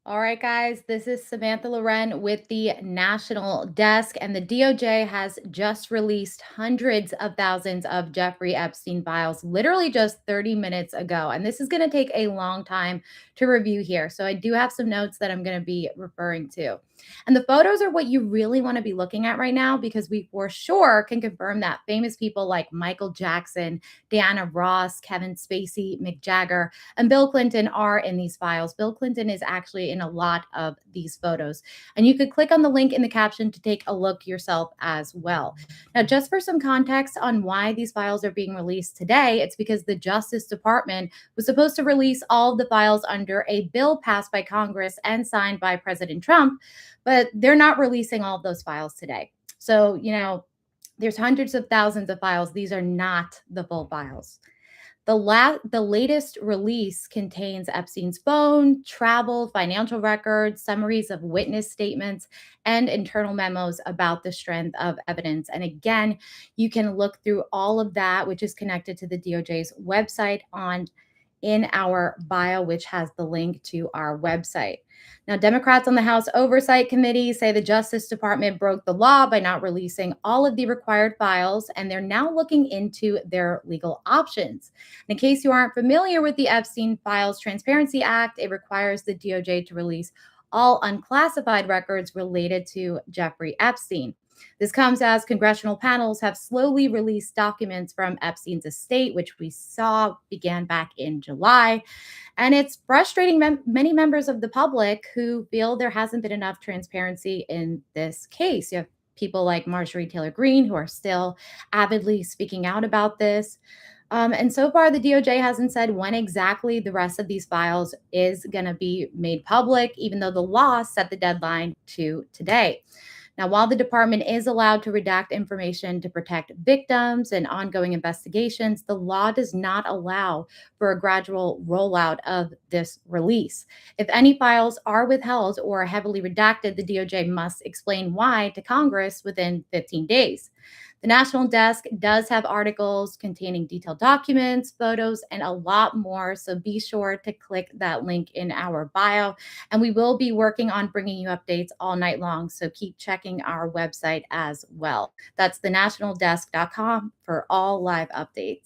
All right, guys, this is Samantha Loren with the National Desk, and the DOJ has just released hundreds of thousands of Jeffrey Epstein files literally just 30 minutes ago. And this is going to take a long time to review here. So I do have some notes that I'm going to be referring to. And the photos are what you really want to be looking at right now because we for sure can confirm that famous people like Michael Jackson, Diana Ross, Kevin Spacey, Mick Jagger, and Bill Clinton are in these files. Bill Clinton is actually in a lot of these photos. And you could click on the link in the caption to take a look yourself as well. Now, just for some context on why these files are being released today, it's because the Justice Department was supposed to release all of the files under a bill passed by Congress and signed by President Trump, but they're not releasing all of those files today. So, there's hundreds of thousands of files. These are not the full files. The latest release contains Epstein's phone, travel, financial records, summaries of witness statements, and internal memos about the strength of evidence. And again, you can look through all of that, which is connected to the DOJ's website in our bio, which has the link to our website. Now, Democrats on the House Oversight Committee say the Justice Department broke the law by not releasing all of the required files, and they're now looking into their legal options. In case you aren't familiar with the Epstein Files Transparency Act, it requires the DOJ to release all unclassified records related to Jeffrey Epstein. This comes as congressional panels have slowly released documents from Epstein's estate, which we saw began back in July. And it's frustrating many members of the public who feel there hasn't been enough transparency in this case. You have people like Marjorie Taylor Greene who are still avidly speaking out about this. And so far, the DOJ hasn't said when exactly the rest of these files is going to be made public, even though the law set the deadline to today. Now, while the department is allowed to redact information to protect victims and ongoing investigations, the law does not allow for a gradual rollout of this release. If any files are withheld or heavily redacted, the DOJ must explain why to Congress within 15 days. The National Desk does have articles containing detailed documents, photos, and a lot more. So be sure to click that link in our bio. And we will be working on bringing you updates all night long. So keep checking our website as well. That's thenationaldesk.com for all live updates.